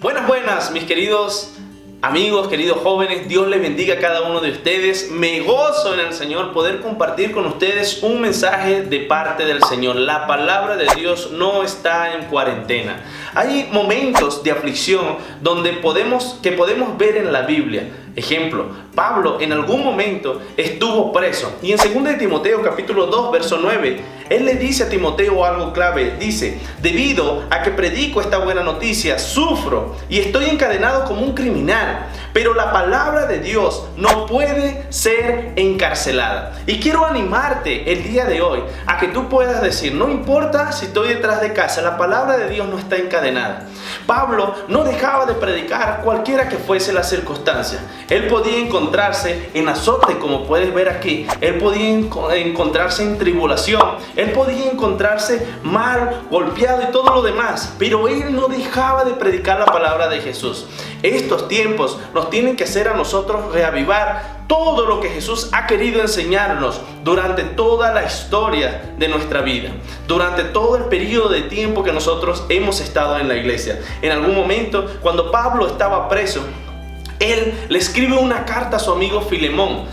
Buenas, mis queridos amigos, queridos jóvenes. Dios les bendiga a cada uno de ustedes. Me gozo en el Señor poder compartir con ustedes un mensaje de parte del Señor. La palabra de Dios no está en cuarentena. Hay momentos de aflicción donde podemos ver en la Biblia. Ejemplo, Pablo en algún momento estuvo preso y en 2 de Timoteo capítulo 2 verso 9 él le dice a Timoteo algo clave. Dice: debido a que predico esta buena noticia, sufro y estoy encadenado como un criminal, pero la palabra de Dios no puede ser encarcelada. Y quiero animarte el día de hoy a que tú puedas decir: no importa si estoy detrás de casa, la palabra de Dios no está encadenada. Pablo no dejaba de predicar cualquiera que fuese la circunstancia. Él podía encontrarse en azote, como puedes ver aquí. Él podía encontrarse en tribulación. Él podía encontrarse mal, golpeado y todo lo demás. Pero él no dejaba de predicar la palabra de Jesús. Estos tiempos nos tienen que hacer a nosotros reavivar todo lo que Jesús ha querido enseñarnos durante toda la historia de nuestra vida, durante todo el periodo de tiempo que nosotros hemos estado en la iglesia. En algún momento, cuando Pablo estaba preso, él le escribe una carta a su amigo Filemón,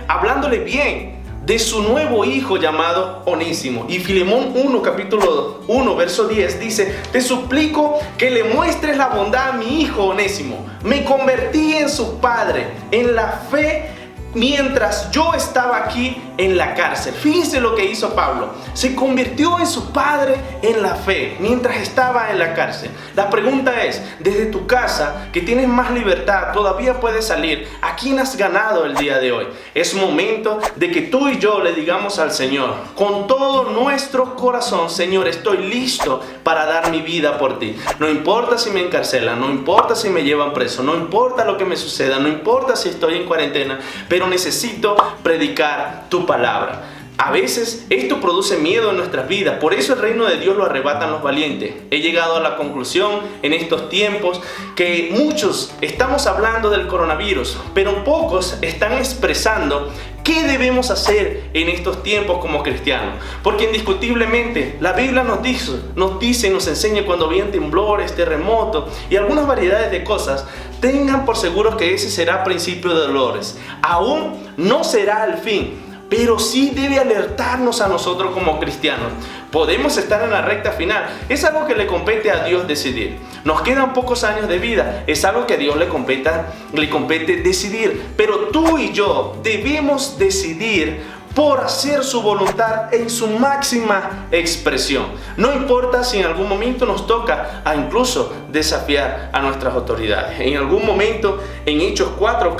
hablándole bien de su nuevo hijo llamado Onésimo. Y Filemón 1, capítulo 1, verso 10 dice: te suplico que le muestres la bondad a mi hijo Onésimo. Me convertí en su padre en la fe mientras yo estaba aquí en la cárcel. Fíjense lo que hizo Pablo. Se convirtió en su padre en la fe mientras estaba en la cárcel. La pregunta es: desde tu casa, que tienes más libertad, todavía puedes salir. ¿A quién has ganado el día de hoy? Es momento de que tú y yo le digamos al Señor con todo nuestro corazón: Señor, estoy listo para dar mi vida por ti. No importa si me encarcelan, no importa si me llevan preso, no importa lo que me suceda, no importa si estoy en cuarentena, pero necesito predicar tu palabra. A veces esto produce miedo en nuestras vidas, por eso el reino de Dios lo arrebatan los valientes. He llegado a la conclusión en estos tiempos que muchos estamos hablando del coronavirus, pero pocos están expresando qué debemos hacer en estos tiempos como cristianos. Porque indiscutiblemente la Biblia nos dice y nos enseña: cuando vienen temblores, terremotos y algunas variedades de cosas, tengan por seguro que ese será principio de dolores. Aún no será el fin, pero sí debe alertarnos a nosotros como cristianos. Podemos estar en la recta final. Es algo que le compete a Dios decidir. Nos quedan pocos años de vida. Es algo que a Dios le compete decidir. Pero tú y yo debemos decidir por hacer su voluntad en su máxima expresión. No importa si en algún momento nos toca a incluso desafiar a nuestras autoridades. En algún momento, en Hechos 4,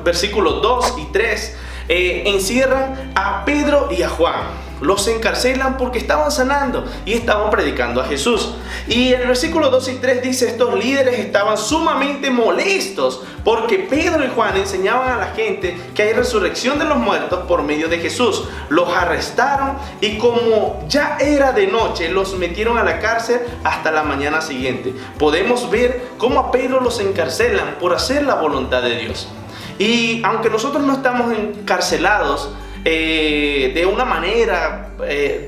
versículos 2 y 3, encierran a Pedro y a Juan. Los encarcelan porque estaban sanando y estaban predicando a Jesús. Y en el versículo 2 y 3 dice: estos líderes estaban sumamente molestos porque Pedro y Juan enseñaban a la gente que hay resurrección de los muertos por medio de Jesús. Los arrestaron y, como ya era de noche, los metieron a la cárcel hasta la mañana siguiente. Podemos ver cómo a Pedro los encarcelan por hacer la voluntad de Dios. Y aunque nosotros no estamos encarcelados de una manera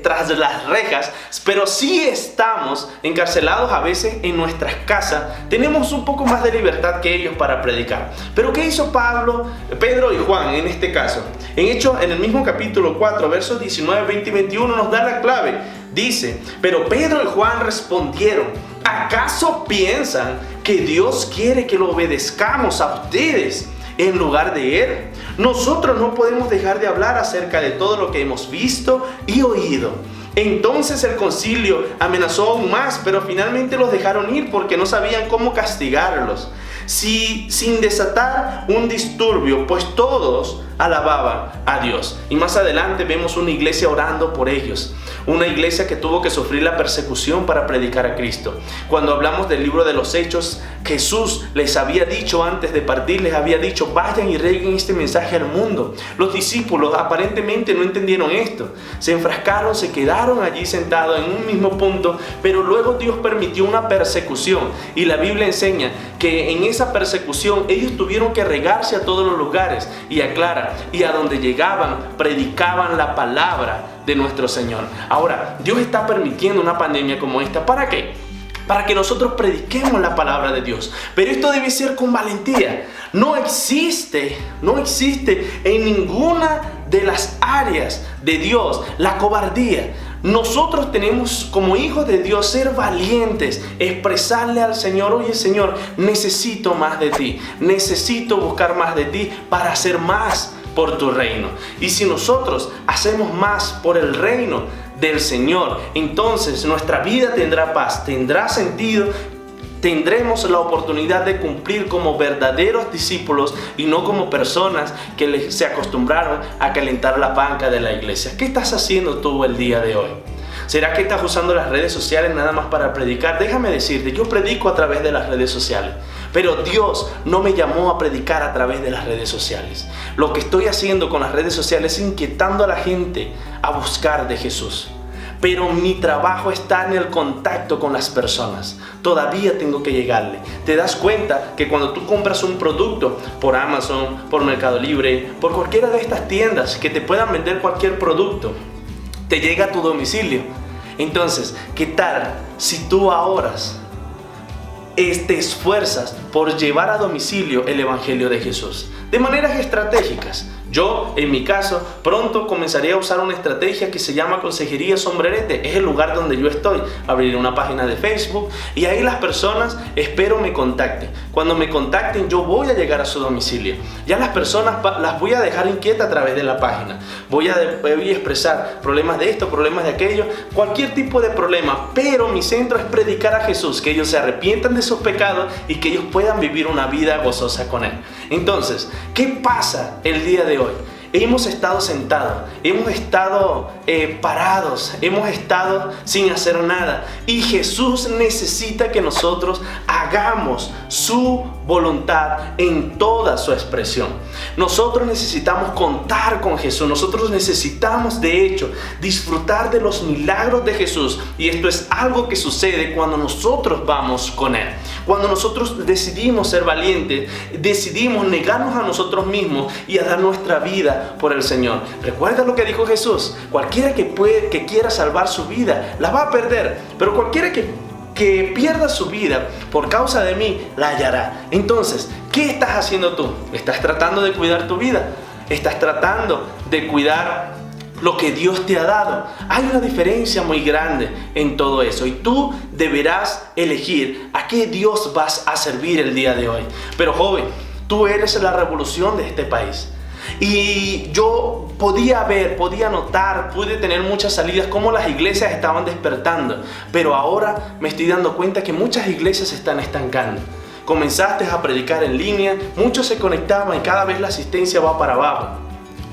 tras las rejas, pero sí estamos encarcelados a veces en nuestras casas, tenemos un poco más de libertad que ellos para predicar. Pero ¿qué hizo Pedro y Juan en este caso? En el mismo capítulo 4, versos 19, 20 y 21 nos da la clave. Dice: pero Pedro y Juan respondieron: ¿acaso piensan que Dios quiere que lo obedezcamos a ustedes en lugar de Él? Nosotros no podemos dejar de hablar acerca de todo lo que hemos visto y oído. Entonces el concilio amenazó aún más, pero finalmente los dejaron ir porque no sabían cómo castigarlos, sin desatar un disturbio, pues todos alababan a Dios. Y más adelante vemos una iglesia orando por ellos, una iglesia que tuvo que sufrir la persecución para predicar a Cristo. Cuando hablamos del libro de los Hechos, Jesús les había dicho antes de partir, les había dicho: vayan y reguen este mensaje al mundo. Los discípulos aparentemente no entendieron esto, se enfrascaron, se quedaron allí sentados en un mismo punto, pero luego Dios permitió una persecución y la Biblia enseña que en esa persecución ellos tuvieron que regarse a todos los lugares, y aclara, y a donde llegaban predicaban la palabra de nuestro Señor. Ahora, Dios está permitiendo una pandemia como esta. ¿Para qué? para que nosotros prediquemos la palabra de Dios. Pero esto debe ser con valentía. No existe en ninguna de las áreas de Dios la cobardía. Nosotros tenemos como hijos de Dios ser valientes, expresarle al Señor: oye Señor, necesito más de ti, necesito buscar más de ti para hacer más por tu reino. Y si nosotros hacemos más por el reino del Señor, entonces nuestra vida tendrá paz, tendrá sentido. Tendremos la oportunidad de cumplir como verdaderos discípulos y no como personas que se acostumbraron a calentar la banca de la iglesia. ¿Qué estás haciendo tú el día de hoy? ¿Será que estás usando las redes sociales nada más para predicar? Déjame decirte, yo predico a través de las redes sociales, pero Dios no me llamó a predicar a través de las redes sociales. Lo que estoy haciendo con las redes sociales es inquietando a la gente a buscar de Jesús. Pero mi trabajo está en el contacto con las personas. Todavía tengo que llegarle. Te das cuenta que cuando tú compras un producto por Amazon, por Mercado Libre, por cualquiera de estas tiendas que te puedan vender cualquier producto, te llega a tu domicilio. Entonces, ¿qué tal si tú ahora te esfuerzas por llevar a domicilio el Evangelio de Jesús? De maneras estratégicas. Yo, en mi caso, pronto comenzaré a usar una estrategia que se llama Consejería Sombrerete. Es el lugar donde yo estoy. Abriré una página de Facebook y ahí las personas, espero, me contacten. Cuando me contacten, yo voy a llegar a su domicilio. Ya las personas las voy a dejar inquietas a través de la página. Voy a expresar problemas de esto, problemas de aquello, cualquier tipo de problema. Pero mi centro es predicar a Jesús, que ellos se arrepientan de sus pecados y que ellos puedan vivir una vida gozosa con Él. Entonces, ¿qué pasa el día de hoy? Hemos estado sentados, hemos estado parados, hemos estado sin hacer nada. Y Jesús necesita que nosotros hagamos su voluntad en toda su expresión. Nosotros necesitamos contar con Jesús. Nosotros necesitamos, de hecho, disfrutar de los milagros de Jesús. Y esto es algo que sucede cuando nosotros vamos con Él. Cuando nosotros decidimos ser valientes, decidimos negarnos a nosotros mismos y a dar nuestra vida por el Señor. Recuerda lo que dijo Jesús: cualquiera que quiera salvar su vida la va a perder, pero cualquiera que pierda su vida por causa de mí la hallará. Entonces, ¿qué estás haciendo tú? ¿Estás tratando de cuidar tu vida? ¿Estás tratando de cuidar lo que Dios te ha dado? Hay una diferencia muy grande en todo eso y tú deberás elegir a qué Dios vas a servir el día de hoy. Pero joven, tú eres la revolución de este país. Y yo podía notar, pude tener muchas salidas, cómo las iglesias estaban despertando. Pero ahora me estoy dando cuenta que muchas iglesias se están estancando. Comenzaste a predicar en línea, muchos se conectaban y cada vez la asistencia va para abajo.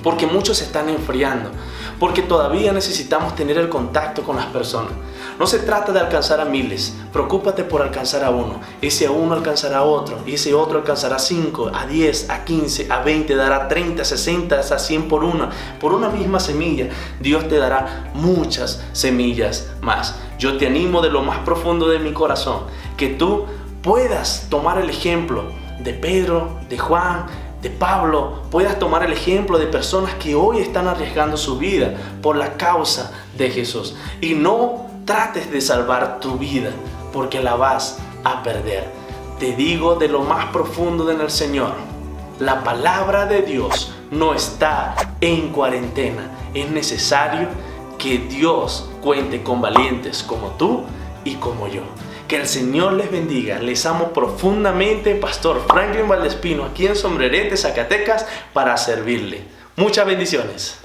Porque muchos se están enfriando. Porque todavía necesitamos tener el contacto con las personas. No se trata de alcanzar a miles, preocúpate por alcanzar a uno. Ese a uno alcanzará a otro, y ese otro alcanzará a 5, a 10, a 15, a 20, dará 30, 60, hasta 100 por una. Por una misma semilla, Dios te dará muchas semillas más. Yo te animo de lo más profundo de mi corazón, que tú puedas tomar el ejemplo de Pedro, de Juan, de Pablo, puedas tomar el ejemplo de personas que hoy están arriesgando su vida por la causa de Jesús. Y no trates de salvar tu vida, porque la vas a perder. Te digo de lo más profundo en el Señor, la palabra de Dios no está en cuarentena. Es necesario que Dios cuente con valientes como tú y como yo. Que el Señor les bendiga. Les amo profundamente, Pastor Franklin Valdespino, aquí en Sombrerete, Zacatecas, para servirle. Muchas bendiciones.